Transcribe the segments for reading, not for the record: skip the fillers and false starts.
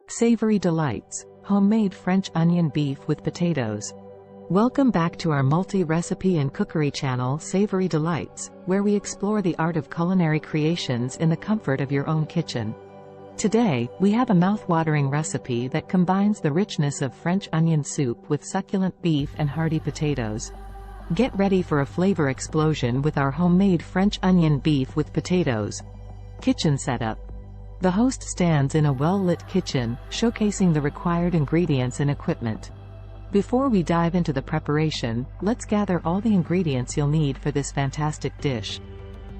Savory Delights, homemade French onion beef with potatoes. Welcome back to our multi-recipe and cookery channel Savory Delights, where we explore the art of culinary creations in the comfort of your own kitchen. Today, we have a mouth-watering recipe that combines the richness of French onion soup with succulent beef and hearty potatoes. Get ready for a flavor explosion with our homemade French onion beef with potatoes. Kitchen setup. The host stands in a well-lit kitchen, showcasing the required ingredients and equipment. Before we dive into the preparation, let's gather all the ingredients you'll need for this fantastic dish.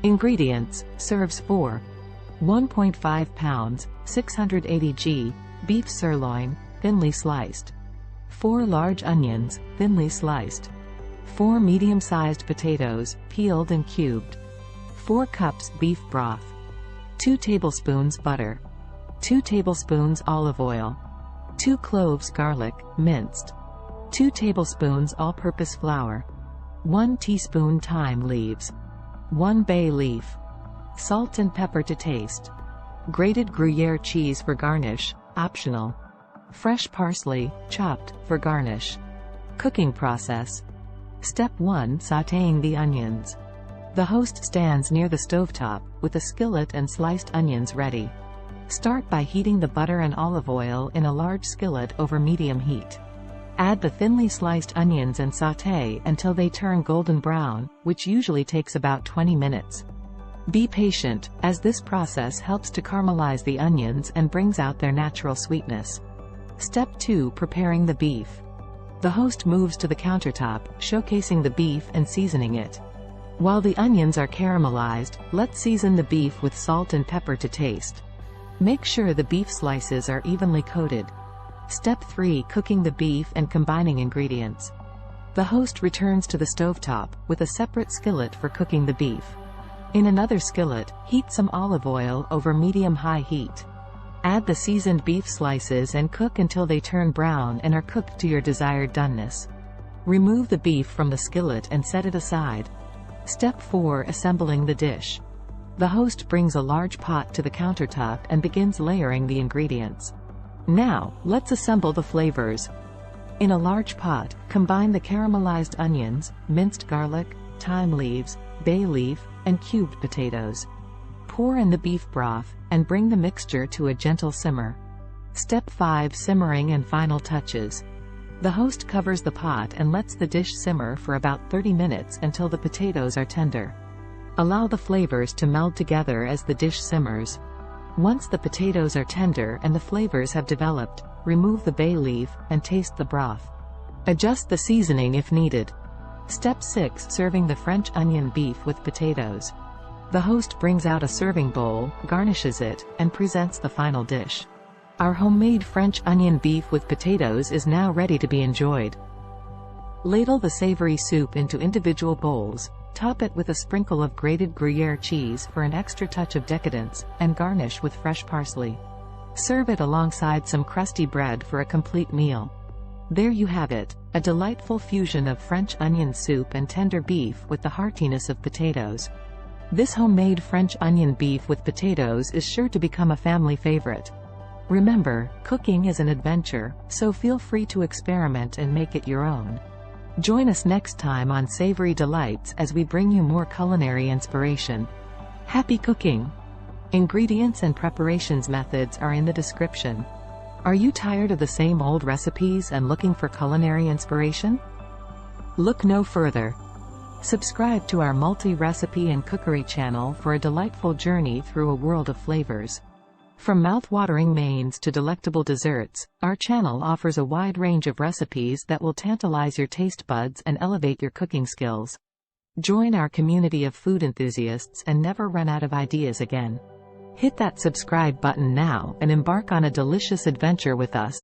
Ingredients: serves for 1.5 pounds, 680 g, beef sirloin, thinly sliced. 4 large onions, thinly sliced. 4 medium-sized potatoes, peeled and cubed. 4 cups beef broth. 2 tablespoons butter. 2 tablespoons olive oil. 2 cloves garlic, minced. 2 tablespoons all-purpose flour. 1 teaspoon thyme leaves. 1 bay leaf. Salt and pepper to taste. Grated Gruyere cheese for garnish, optional. Fresh parsley, chopped, for garnish. Cooking process. Step 1: sautéing the onions. The host stands near the stovetop, with a skillet and sliced onions ready. Start by heating the butter and olive oil in a large skillet over medium heat. Add the thinly sliced onions and sauté until they turn golden brown, which usually takes about 20 minutes. Be patient, as this process helps to caramelize the onions and brings out their natural sweetness. Step 2: preparing the beef. The host moves to the countertop, showcasing the beef and seasoning it. While the onions are caramelized, let's season the beef with salt and pepper to taste. Make sure the beef slices are evenly coated. Step 3: cooking the beef and combining ingredients. The host returns to the stovetop, with a separate skillet for cooking the beef. In another skillet, heat some olive oil over medium-high heat. Add the seasoned beef slices and cook until they turn brown and are cooked to your desired doneness. Remove the beef from the skillet and set it aside. Step 4: assembling the dish. The host brings a large pot to the countertop and begins layering the ingredients. Now, let's assemble the flavors. In a large pot, combine the caramelized onions, minced garlic, thyme leaves, bay leaf, and cubed potatoes. Pour in the beef broth, and bring the mixture to a gentle simmer. Step 5: simmering and final touches. The host covers the pot and lets the dish simmer for about 30 minutes until the potatoes are tender. Allow the flavors to meld together as the dish simmers. Once the potatoes are tender and the flavors have developed, remove the bay leaf, and taste the broth. Adjust the seasoning if needed. Step 6: serving the French onion beef with potatoes. The host brings out a serving bowl, garnishes it, and presents the final dish. Our homemade French onion beef with potatoes is now ready to be enjoyed. Ladle the savory soup into individual bowls, top it with a sprinkle of grated Gruyere cheese for an extra touch of decadence, and garnish with fresh parsley. Serve it alongside some crusty bread for a complete meal. There you have it, a delightful fusion of French onion soup and tender beef with the heartiness of potatoes. This homemade French onion beef with potatoes is sure to become a family favorite. Remember, cooking is an adventure, so feel free to experiment and make it your own. Join us next time on Savory Delights as we bring you more culinary inspiration. Happy cooking! Ingredients and preparations methods are in the description. Are you tired of the same old recipes and looking for culinary inspiration? Look no further. Subscribe to our multi-recipe and cookery channel for a delightful journey through a world of flavors. From mouth-watering mains to delectable desserts, our channel offers a wide range of recipes that will tantalize your taste buds and elevate your cooking skills. Join our community of food enthusiasts and never run out of ideas again. Hit that subscribe button now and embark on a delicious adventure with us.